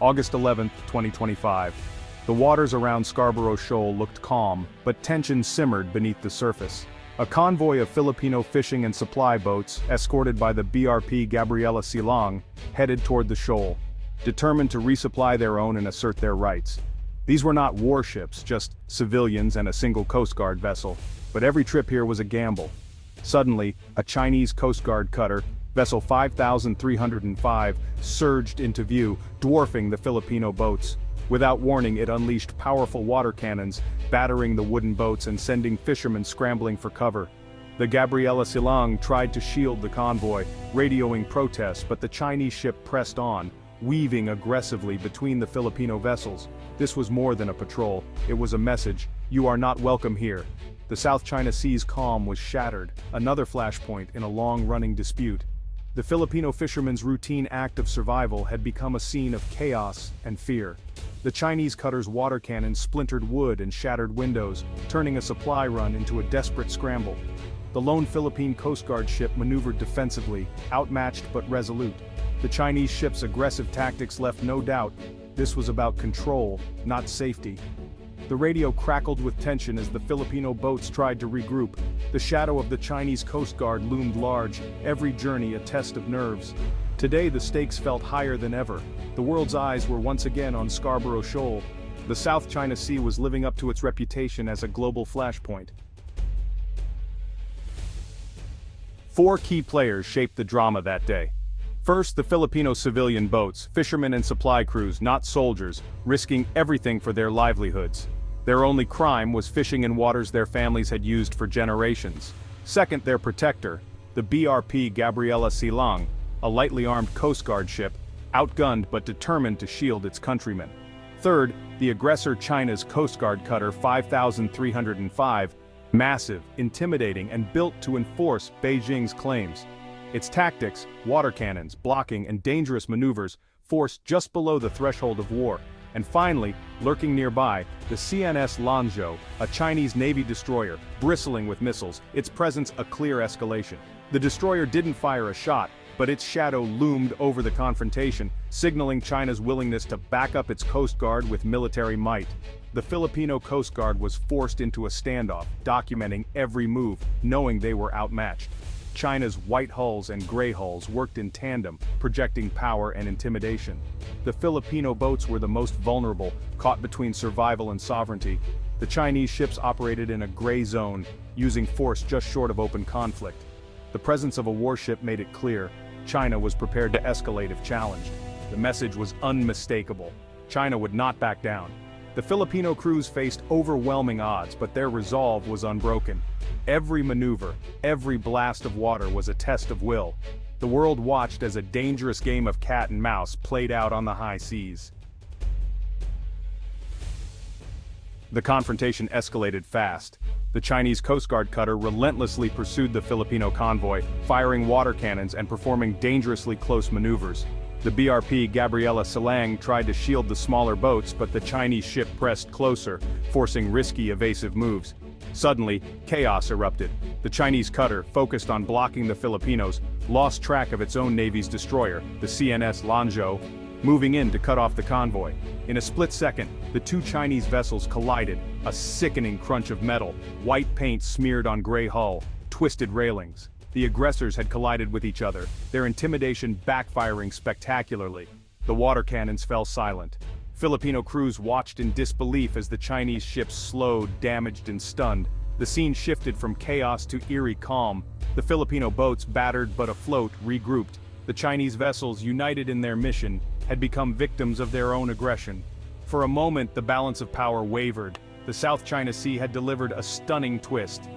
August 11, 2025. The waters around Scarborough Shoal looked calm, but tension simmered beneath the surface. A convoy of Filipino fishing and supply boats, escorted by the BRP Suluan, headed toward the shoal, determined to resupply their own and assert their rights. These were not warships, just civilians and a single Coast Guard vessel, but every trip here was a gamble. Suddenly, a Chinese Coast Guard cutter, vessel 5305, surged into view, dwarfing the Filipino boats. Without warning, it unleashed powerful water cannons, battering the wooden boats and sending fishermen scrambling for cover. The Gabriela Silang tried to shield the convoy, radioing protests, but the Chinese ship pressed on, weaving aggressively between the Filipino vessels. This was more than a patrol, it was a message: you are not welcome here. The South China Sea's calm was shattered, another flashpoint in a long-running dispute. The Filipino fishermen's routine act of survival had become a scene of chaos and fear. The Chinese cutter's water cannons splintered wood and shattered windows, turning a supply run into a desperate scramble. The lone Philippine Coast Guard ship maneuvered defensively, outmatched but resolute. The Chinese ship's aggressive tactics left no doubt. This was about control, not safety. The radio crackled with tension as the Filipino boats tried to regroup. The shadow of the Chinese Coast Guard loomed large, every journey a test of nerves. Today the stakes felt higher than ever. The world's eyes were once again on Scarborough Shoal. The South China Sea was living up to its reputation as a global flashpoint. Four key players shaped the drama that day. First, the Filipino civilian boats, fishermen and supply crews, not soldiers, risking everything for their livelihoods. Their only crime was fishing in waters their families had used for generations. Second, their protector, the BRP Gabriela Silang, a lightly armed Coast Guard ship, outgunned but determined to shield its countrymen. Third, the aggressor China's Coast Guard cutter 5305, massive, intimidating, and built to enforce Beijing's claims. Its tactics, water cannons, blocking, and dangerous maneuvers, forced just below the threshold of war. And finally, lurking nearby, the CNS Lanzhou, a Chinese Navy destroyer, bristling with missiles, its presence a clear escalation. The destroyer didn't fire a shot, but its shadow loomed over the confrontation, signaling China's willingness to back up its Coast Guard with military might. The Filipino Coast Guard was forced into a standoff, documenting every move, knowing they were outmatched. China's white hulls and gray hulls worked in tandem, projecting power and intimidation. The Filipino boats were the most vulnerable, caught between survival and sovereignty. The Chinese ships operated in a gray zone, using force just short of open conflict. The presence of a warship made it clear: China was prepared to escalate if challenged. The message was unmistakable: China would not back down. The Filipino crews faced overwhelming odds, but their resolve was unbroken. Every maneuver, every blast of water was a test of will. The world watched as a dangerous game of cat and mouse played out on the high seas. The confrontation escalated fast. The Chinese Coast Guard cutter relentlessly pursued the Filipino convoy, firing water cannons and performing dangerously close maneuvers. The BRP Gabriela Silang tried to shield the smaller boats, but the Chinese ship pressed closer, forcing risky evasive moves. Suddenly, chaos erupted. The Chinese cutter, focused on blocking the Filipinos, lost track of its own Navy's destroyer, the CNS Lanzhou, moving in to cut off the convoy. In a split second, the two Chinese vessels collided, a sickening crunch of metal, white paint smeared on gray hull, twisted railings. The aggressors had collided with each other, their intimidation backfiring spectacularly. The water cannons fell silent. Filipino crews watched in disbelief as the Chinese ships slowed, damaged, and stunned. The scene shifted from chaos to eerie calm. The Filipino boats, battered but afloat, regrouped. The Chinese vessels, united in their mission, had become victims of their own aggression. For a moment, the balance of power wavered. The South China Sea had delivered a stunning twist.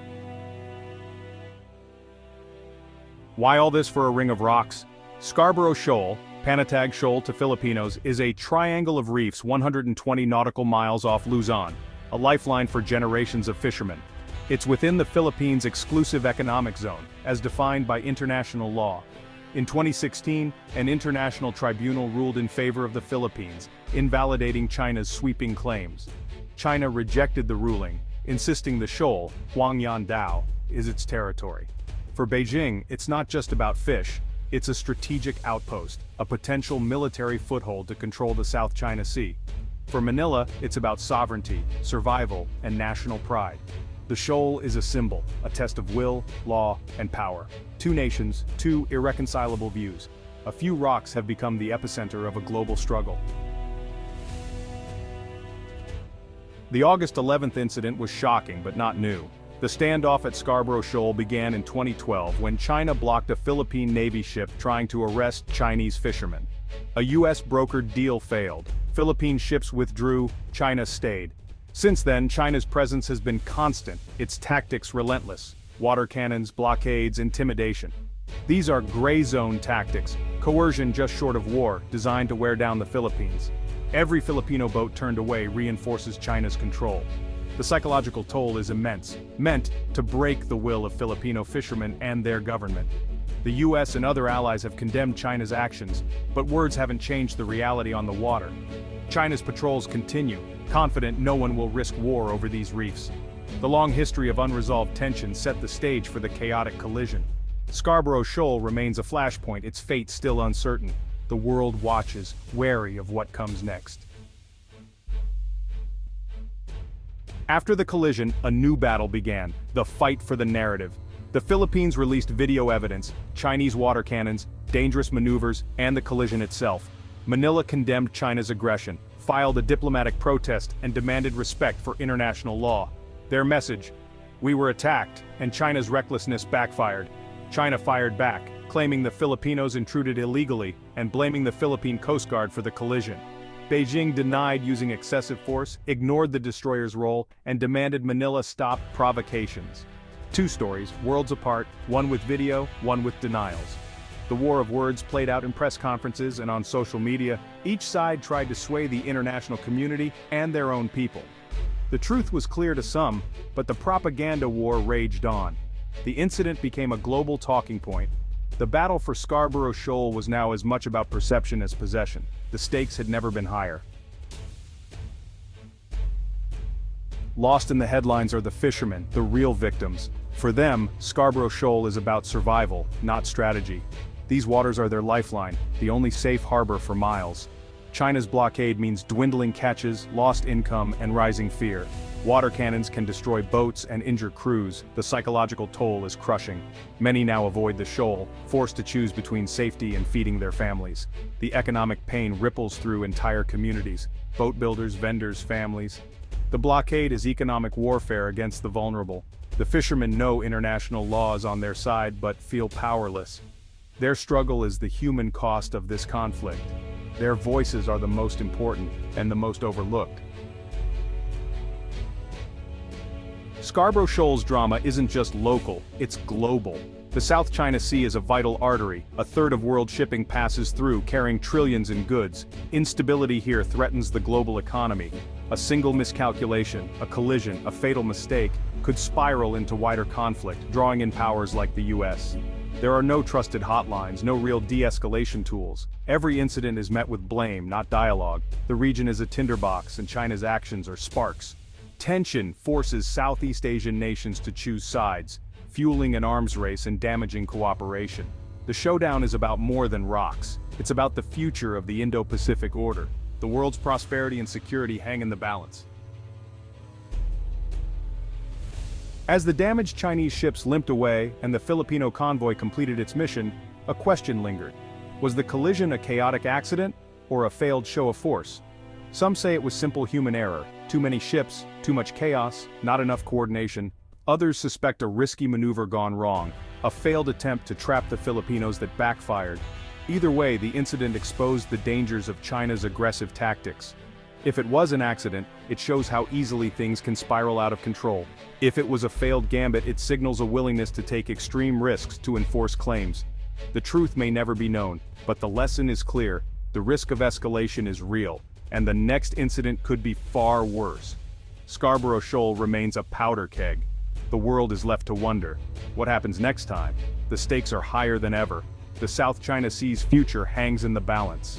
Why all this for a ring of rocks? Scarborough Shoal, Panatag Shoal to Filipinos, is a triangle of reefs 120 nautical miles off Luzon, a lifeline for generations of fishermen. It's within the Philippines' exclusive economic zone, as defined by international law. In 2016, an international tribunal ruled in favor of the Philippines, invalidating China's sweeping claims. China rejected the ruling, insisting the shoal, Huangyan Dao, is its territory. For Beijing, it's not just about fish. It's a strategic outpost, a potential military foothold to control the South China Sea. For Manila, it's about sovereignty, survival, and national pride. The shoal is a symbol, a test of will, law, and power. Two nations, two irreconcilable views. A few rocks have become the epicenter of a global struggle. The August 11th incident was shocking but not new. The standoff at Scarborough Shoal began in 2012 when China blocked a Philippine Navy ship trying to arrest Chinese fishermen. A US brokered deal failed. Philippine ships withdrew, China stayed. Since then, China's presence has been constant, its tactics relentless. Water cannons, blockades, intimidation. These are gray zone tactics, coercion just short of war, designed to wear down the Philippines. Every Filipino boat turned away reinforces China's control. The psychological toll is immense, meant to break the will of Filipino fishermen and their government. The US and other allies have condemned China's actions, but words haven't changed the reality on the water. China's patrols continue, confident no one will risk war over these reefs. The long history of unresolved tension set the stage for the chaotic collision. Scarborough Shoal remains a flashpoint, its fate still uncertain. The world watches, wary of what comes next. After the collision, a new battle began, the fight for the narrative. The Philippines released video evidence, Chinese water cannons, dangerous maneuvers, and the collision itself. Manila condemned China's aggression, filed a diplomatic protest, and demanded respect for international law. Their message: we were attacked, and China's recklessness backfired. China fired back, claiming the Filipinos intruded illegally and blaming the Philippine Coast Guard for the collision. Beijing denied using excessive force, ignored the destroyer's role, and demanded Manila stop provocations. Two stories, worlds apart, one with video, one with denials. The war of words played out in press conferences and on social media. Each side tried to sway the international community and their own people. The truth was clear to some, but the propaganda war raged on. The incident became a global talking point. The battle for Scarborough Shoal was now as much about perception as possession. The stakes had never been higher. Lost in the headlines are the fishermen, the real victims. For them, Scarborough Shoal is about survival, not strategy. These waters are their lifeline, the only safe harbor for miles. China's blockade means dwindling catches, lost income, and rising fear. Water cannons can destroy boats and injure crews. The psychological toll is crushing. Many now avoid the shoal, forced to choose between safety and feeding their families. The economic pain ripples through entire communities. Boat builders, vendors, families. The blockade is economic warfare against the vulnerable. The fishermen know international law is on their side but feel powerless. Their struggle is the human cost of this conflict. Their voices are the most important and the most overlooked. Scarborough Shoal's drama isn't just local, it's global. The South China Sea is a vital artery. A third of world shipping passes through, carrying trillions in goods. Instability here threatens the global economy. A single miscalculation, a collision, a fatal mistake could spiral into wider conflict, drawing in powers like the US. There are no trusted hotlines, no real de-escalation tools. Every incident is met with blame, not dialogue. The region is a tinderbox, and China's actions are sparks. Tension forces Southeast Asian nations to choose sides, fueling an arms race and damaging cooperation. The showdown is about more than rocks. It's about the future of the Indo-Pacific order. The world's prosperity and security hang in the balance. As the damaged Chinese ships limped away and the Filipino convoy completed its mission, a question lingered. Was the collision a chaotic accident or a failed show of force? Some say it was simple human error. Too many ships, too much chaos, not enough coordination. Others suspect a risky maneuver gone wrong, a failed attempt to trap the Filipinos that backfired. Either way, the incident exposed the dangers of China's aggressive tactics. If it was an accident, it shows how easily things can spiral out of control. If it was a failed gambit, it signals a willingness to take extreme risks to enforce claims. The truth may never be known, but the lesson is clear: the risk of escalation is real, and the next incident could be far worse. Scarborough Shoal remains a powder keg. The world is left to wonder. What happens next time? The stakes are higher than ever. The South China Sea's future hangs in the balance.